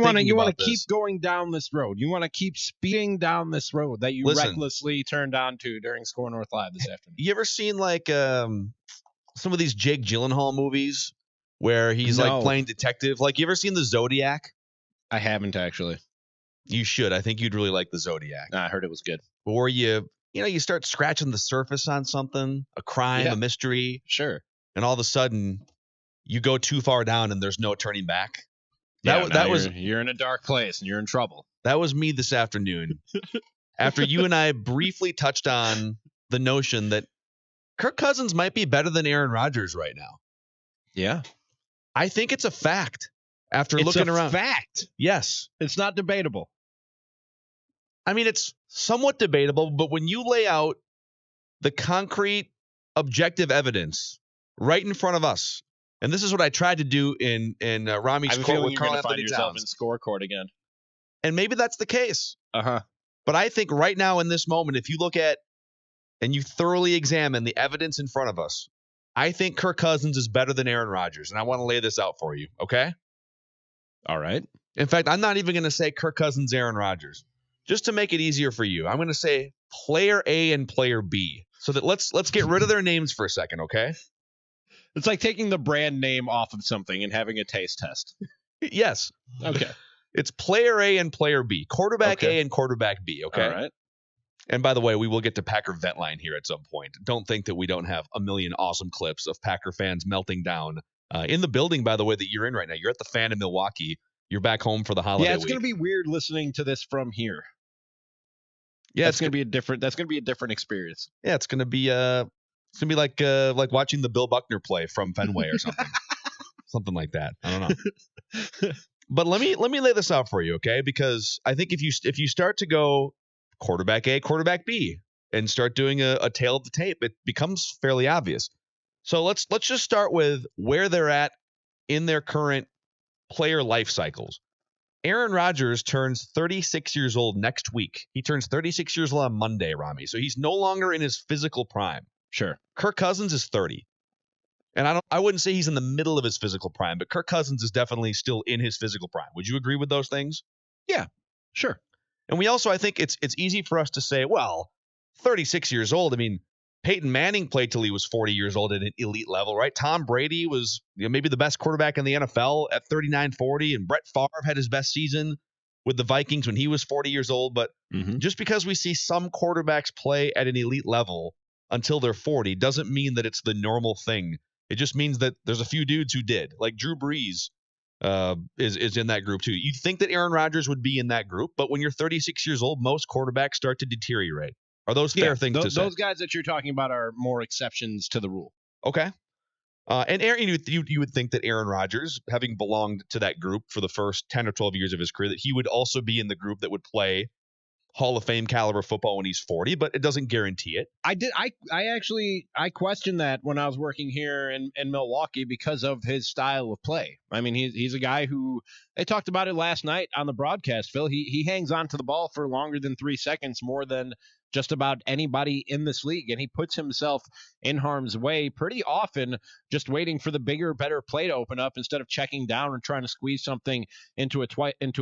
want to keep this. going down this road. You want to keep speeding down this road that you Listen, recklessly turned onto during Score North Live this afternoon. You ever seen like some of these Jake Gyllenhaal movies where he's like playing detective? Like, you ever seen the Zodiac? I haven't actually. You should. I think you'd really like the Zodiac. I heard it was good. Where you start scratching the surface on something, a crime, a mystery. Sure. And all of a sudden you go too far down and there's no turning back. You're in a dark place and you're in trouble. That was me this afternoon. After you and I briefly touched on the notion that Kirk Cousins might be better than Aaron Rodgers right now. Yeah. I think it's a fact. After looking around. It's a fact. Yes. It's not debatable. I mean, it's somewhat debatable, but when you lay out the concrete, objective evidence right in front of us, and this is what I tried to do in Ramie's quote with Carl Anthony Towns. In score court again. And maybe that's the case. Uh-huh. But I think right now in this moment, if you look at and you thoroughly examine the evidence in front of us, I think Kirk Cousins is better than Aaron Rodgers. And I want to lay this out for you, okay? All right. In fact, I'm not even going to say Kirk Cousins, Aaron Rodgers. Just to make it easier for you, I'm going to say player A and player B. So that let's get rid of their names for a second, okay? It's like taking the brand name off of something and having a taste test. Yes. Okay. It's player A and player B. Quarterback A and quarterback B, okay? All right. And by the way, we will get to Packer Vent Line here at some point. Don't think that we don't have a million awesome clips of Packer fans melting down in the building, by the way, that you're in right now. You're at the Fan in Milwaukee. You're back home for the holiday week. Yeah, it's going to be weird listening to this from here. Yeah, that's going to be a different experience. Yeah, it's going to be like watching the Bill Buckner play from Fenway or something. Something like that. I don't know. But let me lay this out for you, okay? Because I think if you start to go quarterback A, quarterback B, and start doing a tail of the tape, it becomes fairly obvious. So let's just start with where they're at in their current player life cycles. Aaron Rodgers turns 36 years old next week. He turns 36 years old on Monday, Ramie. So he's no longer in his physical prime. Sure. Kirk Cousins is 30. And I wouldn't say he's in the middle of his physical prime, but Kirk Cousins is definitely still in his physical prime. Would you agree with those things? Yeah, sure. And we also, I think it's easy for us to say, well, 36 years old. I mean, Peyton Manning played till he was 40 years old at an elite level, right? Tom Brady was maybe the best quarterback in the NFL at 39-40, and Brett Favre had his best season with the Vikings when he was 40 years old. But just because we see some quarterbacks play at an elite level until they're 40 doesn't mean that it's the normal thing. It just means that there's a few dudes who did. Like Drew Brees is in that group too. You'd think that Aaron Rodgers would be in that group, but when you're 36 years old, most quarterbacks start to deteriorate. Are those fair things to say? Those guys that you're talking about are more exceptions to the rule. Okay. And Aaron, you would think that Aaron Rodgers, having belonged to that group for the first 10 or 12 years of his career, that he would also be in the group that would play Hall of Fame caliber football when he's 40, but it doesn't guarantee it. I questioned that when I was working here in Milwaukee because of his style of play. I mean, he's a guy who, they talked about it last night on the broadcast, Phil. He hangs on to the ball for longer than 3 seconds, more than just about anybody in this league, and he puts himself in harm's way pretty often, just waiting for the bigger, better play to open up instead of checking down and trying to squeeze something into a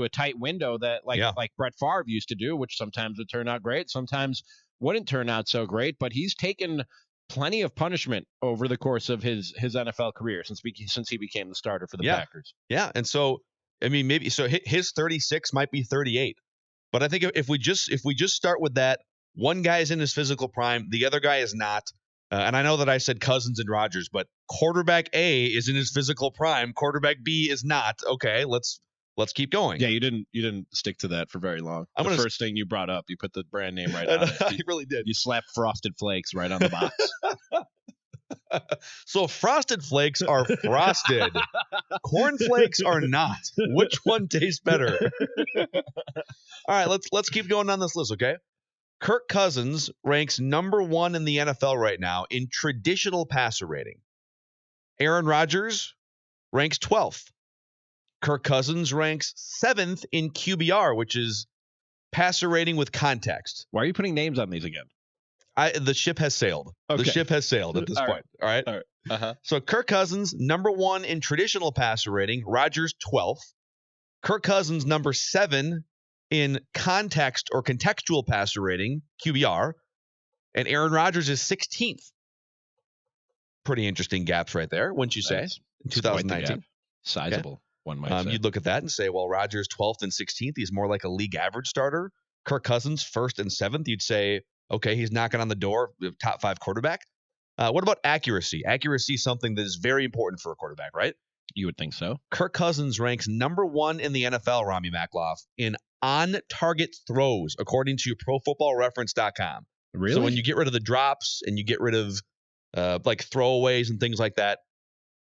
tight window that like Brett Favre used to do, which sometimes would turn out great, sometimes wouldn't turn out so great. But he's taken plenty of punishment over the course of his NFL career since he became the starter for the Packers. Yeah, and so I mean, maybe so his 36 might be 38, but I think if we just start with that. One guy is in his physical prime. The other guy is not. And I know that I said Cousins and Rodgers, but quarterback A is in his physical prime. Quarterback B is not. Okay, let's keep going. Yeah, you didn't stick to that for very long. The first thing you brought up, you put the brand name right on it. I really did. You slapped Frosted Flakes right on the box. So Frosted Flakes are frosted. Corn Flakes are not. Which one tastes better? All right, let's keep going on this list, okay? Kirk Cousins ranks number 1 in the NFL right now in traditional passer rating. Aaron Rodgers ranks 12th. Kirk Cousins ranks 7th in QBR, which is passer rating with context. Why are you putting names on these again? The ship has sailed. Okay. The ship has sailed at this point. All right. Uh-huh. So Kirk Cousins, number 1 in traditional passer rating. Rodgers, 12th. Kirk Cousins, number 7 in context or contextual passer rating, QBR, and Aaron Rodgers is 16th. Pretty interesting gaps right there, wouldn't you say? In 2019. Sizable, one might say. You'd look at that and say, well, Rodgers 12th and 16th. He's more like a league average starter. Kirk Cousins 1st and 7th. You'd say, okay, he's knocking on the door of top 5 quarterback. What about accuracy? Accuracy is something that is very important for a quarterback, right? You would think so. Kirk Cousins ranks number 1 in the NFL, Ramie Mackloff, in on-target throws, according to ProFootballReference.com. Really? So when you get rid of the drops and you get rid of like throwaways and things like that,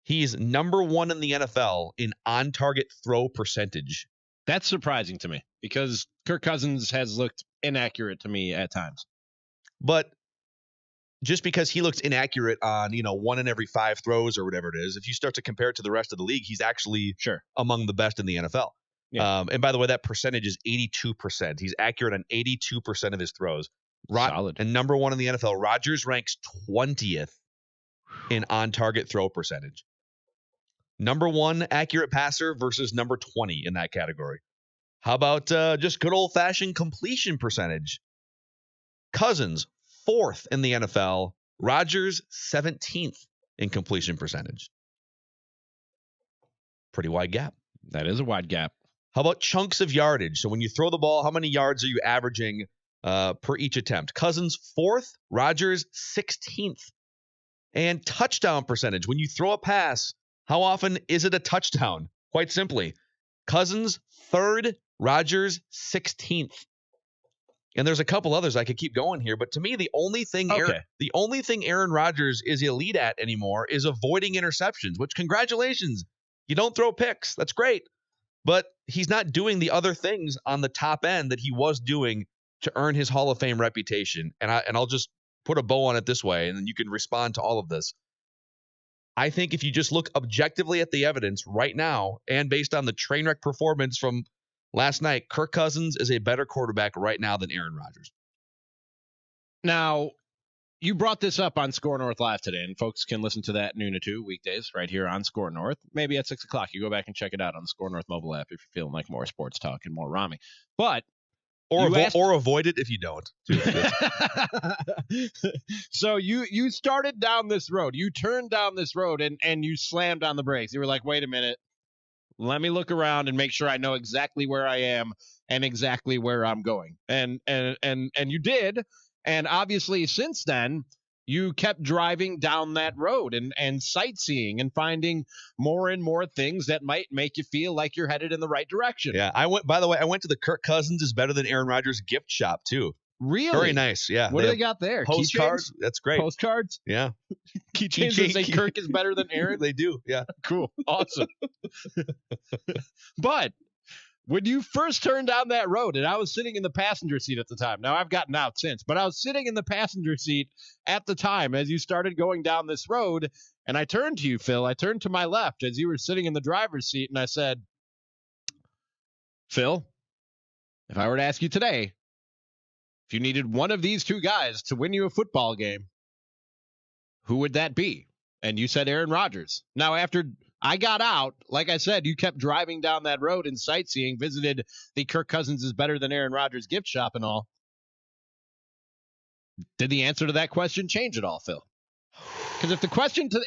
he's number 1 in the NFL in on-target throw percentage. That's surprising to me because Kirk Cousins has looked inaccurate to me at times. But just because he looks inaccurate on, 1 in every 5 throws or whatever it is, if you start to compare it to the rest of the league, he's actually among the best in the NFL. Yeah. And by the way, that percentage is 82%. He's accurate on 82% of his throws. Solid. And number 1 in the NFL, Rodgers ranks 20th in on-target throw percentage. Number 1 accurate passer versus number 20 in that category. How about just good old-fashioned completion percentage? Cousins, 4th in the NFL. Rodgers, 17th in completion percentage. Pretty wide gap. That is a wide gap. How about chunks of yardage? So when you throw the ball, how many yards are you averaging per each attempt? Cousins, 4th. Rodgers, 16th. And touchdown percentage. When you throw a pass, how often is it a touchdown? Quite simply. Cousins, 3rd. Rodgers, 16th. And there's a couple others I could keep going here, but to me, the only thing Aaron Rodgers is elite at anymore is avoiding interceptions, which congratulations. You don't throw picks. That's great. But he's not doing the other things on the top end that he was doing to earn his Hall of Fame reputation. And I'll just put a bow on it this way, and then you can respond to all of this. I think if you just look objectively at the evidence right now, and based on the train wreck performance from last night, Kirk Cousins is a better quarterback right now than Aaron Rodgers. Now, you brought this up on Score North Live today, and folks can listen to that noon to 2 weekdays right here on Score North. Maybe at 6 o'clock. You go back and check it out on the Score North mobile app if you're feeling like more sports talk and more Ramie. But or avoid it if you don't. So you started down this road. You turned down this road and you slammed on the brakes. You were like, wait a minute. Let me look around and make sure I know exactly where I am and exactly where I'm going. And you did. And obviously since then, you kept driving down that road and sightseeing and finding more and more things that might make you feel like you're headed in the right direction. Yeah, I went to the Kirk Cousins is better than Aaron Rodgers gift shop too. Really? Very nice. Yeah. What do they got there? Postcards. That's great. Postcards? Yeah. Keychains that say Kirk is better than Aaron? They do. Yeah. Cool. Awesome. But when you first turned down that road, and I was sitting in the passenger seat at the time. Now, I've gotten out since, but I was sitting in the passenger seat at the time as you started going down this road, and I turned to you, Phil. I turned to my left as you were sitting in the driver's seat, and I said, Phil, if I were to ask you today, if you needed one of these two guys to win you a football game, who would that be? And you said Aaron Rodgers. Now, after I got out, like I said, you kept driving down that road and sightseeing, visited the Kirk Cousins is better than Aaron Rodgers gift shop and all. Did the answer to that question change at all, Phil? Because if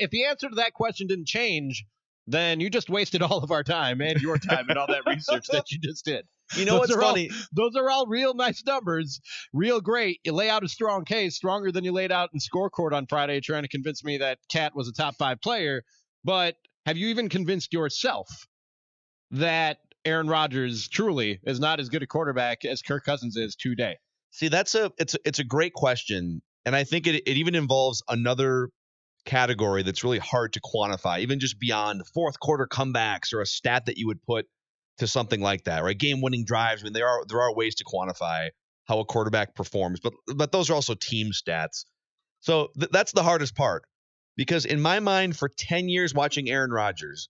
the answer to that question didn't change, then you just wasted all of our time and your time and all that research that you just did. You know what's funny? Those are all real nice numbers, real great. You lay out a strong case, stronger than you laid out in Score Court on Friday, trying to convince me that Cat was a top 5 player. But have you even convinced yourself that Aaron Rodgers truly is not as good a quarterback as Kirk Cousins is today? See, it's a great question, and I think it even involves another category that's really hard to quantify, even just beyond fourth quarter comebacks or a stat that you would put to something like that, right? Game-winning drives. I mean, there are ways to quantify how a quarterback performs, but those are also team stats. So that's the hardest part, because in my mind, for 10 years watching Aaron Rodgers,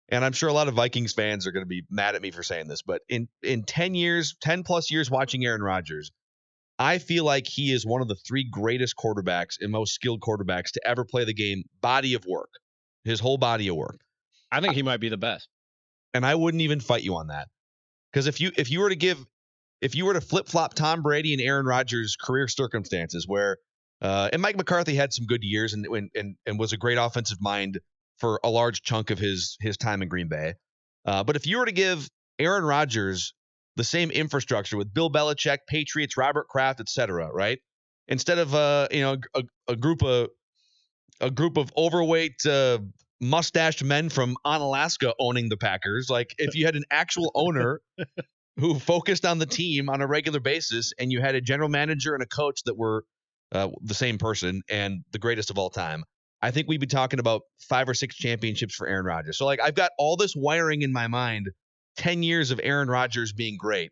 and I'm sure a lot of Vikings fans are going to be mad at me for saying this, but in 10 plus years watching Aaron Rodgers, I feel like he is one of the 3 greatest quarterbacks and most skilled quarterbacks to ever play the game. Body of work, his whole body of work. I think he might be the best. And I wouldn't even fight you on that. Because if you were to flip flop Tom Brady and Aaron Rodgers' career circumstances, where and Mike McCarthy had some good years and was a great offensive mind for a large chunk of his time in Green Bay, but if you were to give Aaron Rodgers the same infrastructure with Bill Belichick, Patriots, Robert Kraft, etc., right? Instead of a group of overweight mustached men from Alaska owning the Packers, like if you had an actual owner who focused on the team on a regular basis, and you had a general manager and a coach that were the same person and the greatest of all time, I think we'd be talking about 5 or 6 championships for Aaron Rodgers. So like I've got all this wiring in my mind, 10 years of Aaron Rodgers being great.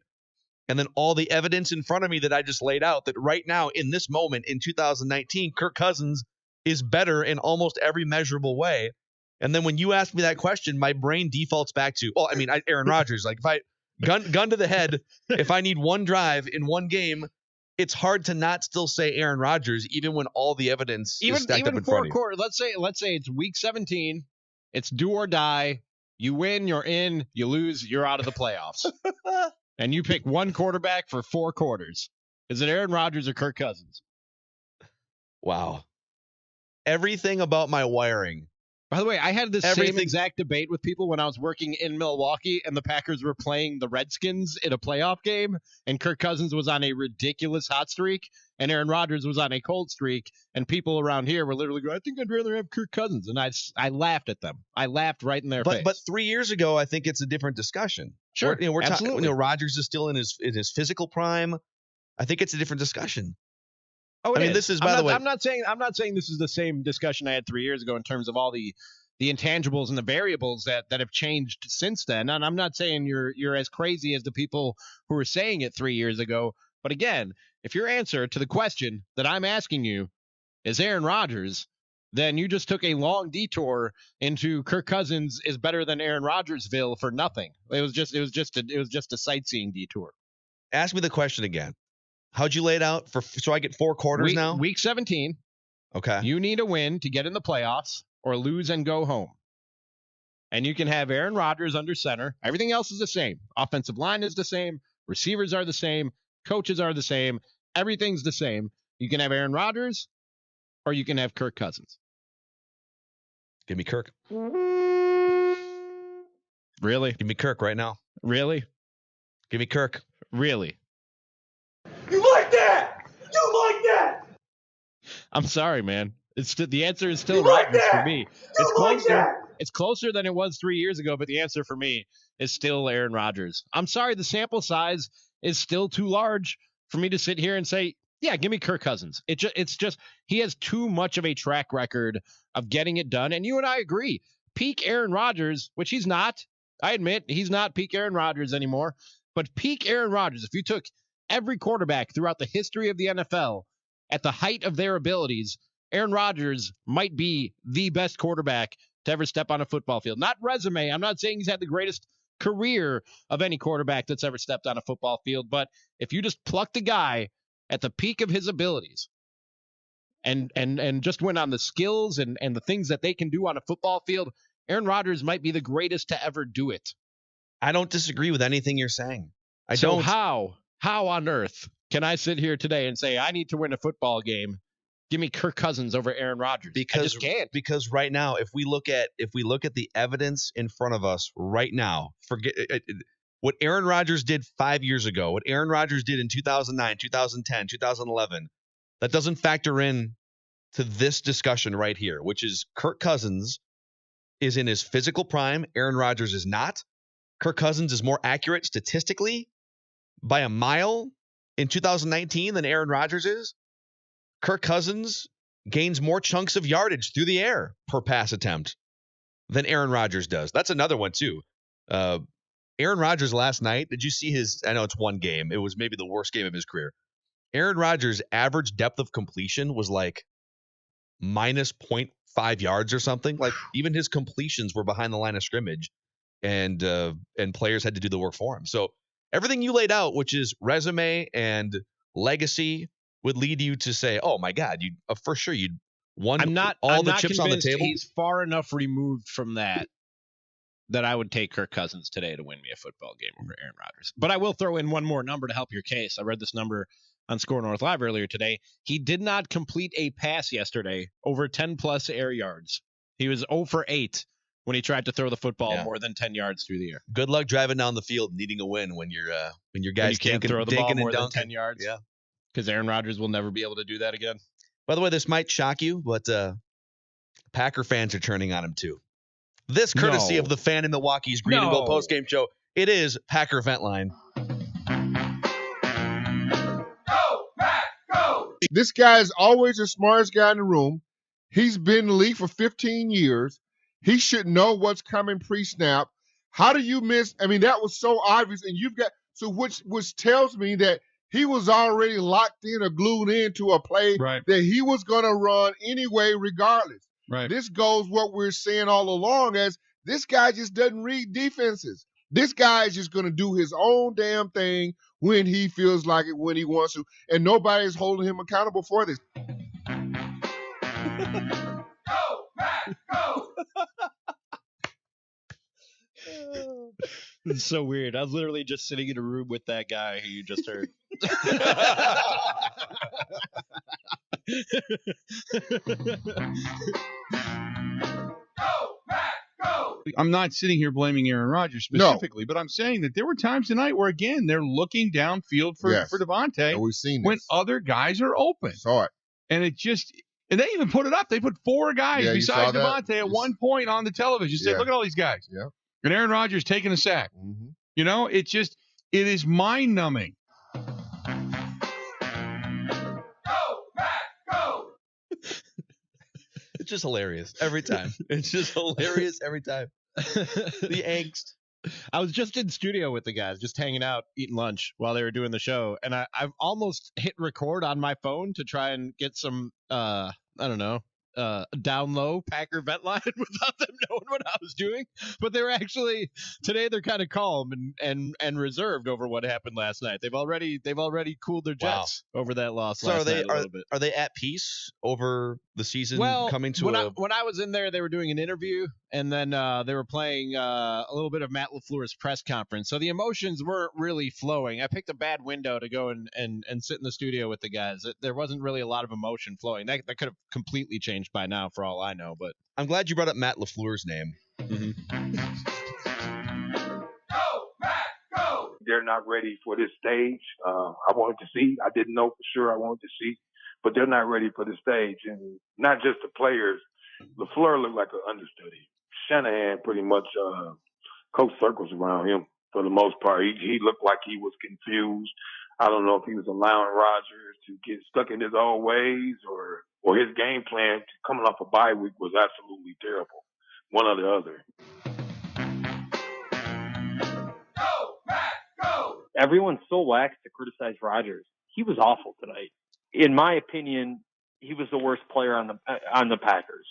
And then all the evidence in front of me that I just laid out that right now in this moment in 2019, Kirk Cousins is better in almost every measurable way. And then when you ask me that question, my brain defaults back to, Aaron Rodgers. Like if I gun to the head, if I need one drive in one game, it's hard to not still say Aaron Rodgers, even when all the evidence is stacked up in front of you. Quarters, let's say it's week 17, it's do or die. You win, you're in. You lose, you're out of the playoffs. And you pick one quarterback for 4 quarters. Is it Aaron Rodgers or Kirk Cousins? Wow. Everything about my wiring. By the way, I had this same exact debate with people when I was working in Milwaukee and the Packers were playing the Redskins in a playoff game, and Kirk Cousins was on a ridiculous hot streak, and Aaron Rodgers was on a cold streak, and people around here were literally going, I think I'd rather have Kirk Cousins. And I laughed at them. I laughed right in their face. But 3 years ago, I think it's a different discussion. Sure, we're absolutely. talking. Rodgers is still in his physical prime. I think it's a different discussion. Oh, I mean, this is by the way. I'm not saying this is the same discussion I had 3 years ago in terms of all the intangibles and the variables that have changed since then. And I'm not saying you're as crazy as the people who were saying it 3 years ago. But again, if your answer to the question that I'm asking you is Aaron Rodgers, then you just took a long detour into Kirk Cousins is better than Aaron Rodgersville for nothing. It was just a sightseeing detour. Ask me the question again. How'd you lay it out so I get 4 quarters now? Week 17. Okay. You need a win to get in the playoffs or lose and go home. And you can have Aaron Rodgers under center. Everything else is the same. Offensive line is the same. Receivers are the same. Coaches are the same. Everything's the same. You can have Aaron Rodgers or you can have Kirk Cousins. Give me Kirk. Really? Give me Kirk right now. Really? Give me Kirk. Really? You like that? You like that? I'm sorry, man. The answer is still Rodgers for me. It's closer. It's closer than it was 3 years ago, but the answer for me is still Aaron Rodgers. I'm sorry, the sample size is still too large for me to sit here and say, yeah, give me Kirk Cousins. It's just he has too much of a track record of getting it done. And you and I agree. Peak Aaron Rodgers, which he's not. I admit he's not peak Aaron Rodgers anymore. But peak Aaron Rodgers, if you took every quarterback throughout the history of the NFL at the height of their abilities, Aaron Rodgers might be the best quarterback to ever step on a football field. Not resume. I'm not saying he's had the greatest career of any quarterback that's ever stepped on a football field. But if you just plucked a guy at the peak of his abilities and just went on the skills and the things that they can do on a football field, Aaron Rodgers might be the greatest to ever do it. I don't disagree with anything you're saying. So how on earth can I sit here today and say I need to win a football game? Give me Kirk Cousins over Aaron Rodgers. I just can't. Because right now, if we look at the evidence in front of us right now, forget what Aaron Rodgers did 5 years ago, what Aaron Rodgers did in 2009, 2010, 2011, that doesn't factor in to this discussion right here, which is Kirk Cousins is in his physical prime. Aaron Rodgers is not. Kirk Cousins is more accurate statistically by a mile in 2019 than Aaron Rodgers is. Kirk Cousins gains more chunks of yardage through the air per pass attempt than Aaron Rodgers does. That's another one, too. Aaron Rodgers last night, did you see his? I know it's one game. It was maybe the worst game of his career. Aaron Rodgers' average depth of completion was like minus 0.5 yards or something. Like even his completions were behind the line of scrimmage, and players had to do the work for him. So everything you laid out, which is resume and legacy, would lead you to say, "Oh my God, you for sure you'd won I'm not the chips on the table." He's far enough removed from that that I would take Kirk Cousins today to win me a football game over Aaron Rodgers. But I will throw in one more number to help your case. I read this number on Score North Live earlier today. He did not complete a pass yesterday over 10-plus air yards. He was 0 for 8 when he tried to throw the football more than 10 yards through the air. Good luck driving down the field needing a win when your guys can't throw the ball more than 10 yards. Yeah, because Aaron Rodgers will never be able to do that again. By the way, this might shock you, but Packer fans are turning on him too. This courtesy of the Fan in Milwaukee's Green and Gold postgame show. It is Packer Vent Line. Go, Pack, go! This guy is always the smartest guy in the room. He's been in the league for 15 years. He should know what's coming pre-snap. How do you miss? I mean, that was so obvious. And you've got which tells me that he was already locked in or glued into a play that he was going to run anyway, regardless. Right. This goes what we're saying all along as this guy just doesn't read defenses. This guy is just going to do his own damn thing when he feels like it, when he wants to, and nobody's holding him accountable for this. Go, Pack, go! It's so weird. I was literally just sitting in a room with that guy who you just heard. Go, Pack, go! I'm not sitting here blaming Aaron Rodgers specifically, but I'm saying that there were times tonight where, again, they're looking downfield for Devontae and we've seen when other guys are open. Saw it. And it just – and they even put it up. They put 4 guys besides Devontae at one point on the television. Say, look at all these guys. Yeah. And Aaron Rodgers taking a sack. Mm-hmm. You know, it is mind-numbing. Go, Pack, go! It's just hilarious every time. It's just hilarious every time. The angst. I was just in studio with the guys, just hanging out, eating lunch while they were doing the show. And I've almost hit record on my phone to try and get some, down low Packer Vent Line without them knowing what I was doing. But they were actually, today they're kind of calm and reserved over what happened last night. They've already cooled their jets over that loss last night a little bit. Are they at peace over the season coming to when I was in there, they were doing an interview, and then they were playing a little bit of Matt LaFleur's press conference. So the emotions weren't really flowing. I picked a bad window to go and sit in the studio with the guys. There wasn't really a lot of emotion flowing. That could have completely changed by now for all I know. But I'm glad you brought up Matt LaFleur's name. Mm-hmm. Go, Pack, go! They're not ready for this stage. I wanted to see. I didn't know for sure I wanted to see. But they're not ready for the stage. And not just the players. LaFleur looked like an understudy. Shanahan pretty much coached circles around him for the most part. He looked like he was confused. I don't know if he was allowing Rodgers to get stuck in his old ways or his game plan coming off a bye week was absolutely terrible. One or the other. Go, Pack, go! Everyone's so lax to criticize Rodgers. He was awful tonight. In my opinion, he was the worst player on the Packers.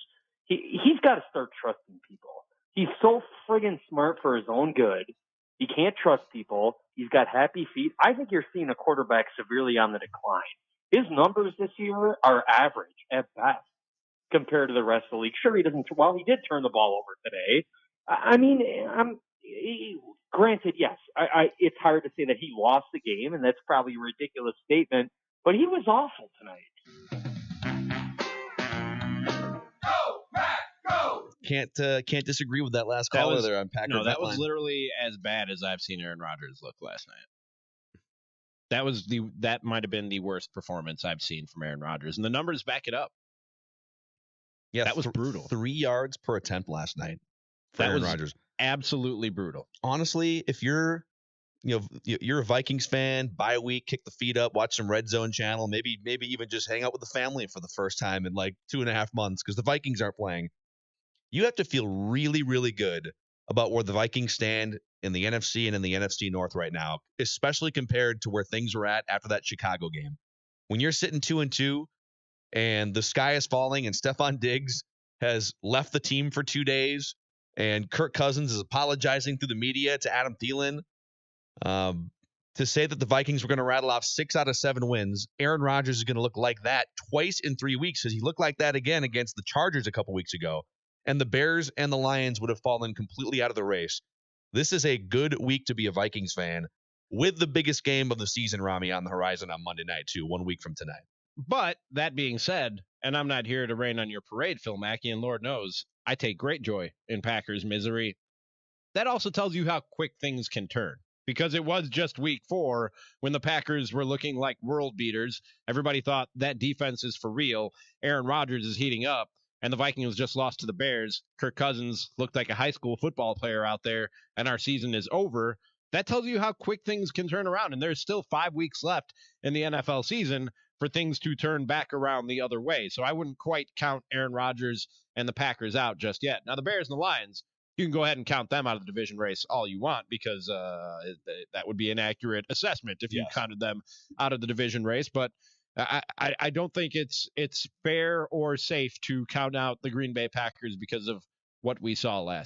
He's got to start trusting people. He's so friggin' smart for his own good. He can't trust people. He's got happy feet. I think you're seeing a quarterback severely on the decline. His numbers this year are average at best compared to the rest of the league. Sure, he did turn the ball over today. I mean, granted, yes, it's hard to say that he lost the game, and that's probably a ridiculous statement, but he was awful tonight. Go, Pack, go! Can't disagree with that last caller there on Packer. No, that was literally as bad as I've seen Aaron Rodgers look last night. That might have been the worst performance I've seen from Aaron Rodgers, and the numbers back it up. Yeah, that was brutal. 3 yards per attempt last night for Aaron Rodgers. Absolutely brutal. Honestly, if you're a Vikings fan, bye week, kick the feet up, watch some Red Zone channel, maybe even just hang out with the family for the first time in like 2.5 months because the Vikings aren't playing. You have to feel really, really good about where the Vikings stand in the NFC and in the NFC North right now, especially compared to where things were at after that Chicago game. When you're sitting 2-2 and the sky is falling and Stephon Diggs has left the team for 2 days and Kirk Cousins is apologizing through the media to Adam Thielen, to say that the Vikings were going to rattle off 6 out of 7 wins, Aaron Rodgers is going to look like that twice in 3 weeks because he looked like that again against the Chargers a couple weeks ago. and the Bears and the Lions would have fallen completely out of the race. This is a good week to be a Vikings fan, with the biggest game of the season, Ramie, on the horizon on Monday night, too, 1 week from tonight. But that being said, and I'm not here to rain on your parade, Phil Mackey, and Lord knows I take great joy in Packers' misery. That also tells you how quick things can turn, because it was just week 4 when the Packers were looking like world beaters. Everybody thought that defense is for real. Aaron Rodgers is heating up, and the Vikings just lost to the Bears. Kirk Cousins looked like a high school football player out there, and our season is over. That tells you how quick things can turn around, and there's still 5 weeks left in the NFL season for things to turn back around the other way. So I wouldn't quite count Aaron Rodgers and the Packers out just yet. Now, the Bears and the Lions, you can go ahead and count them out of the division race all you want, because that would be an accurate assessment if you counted them out of the division race. But I don't think it's fair or safe to count out the Green Bay Packers because of what we saw last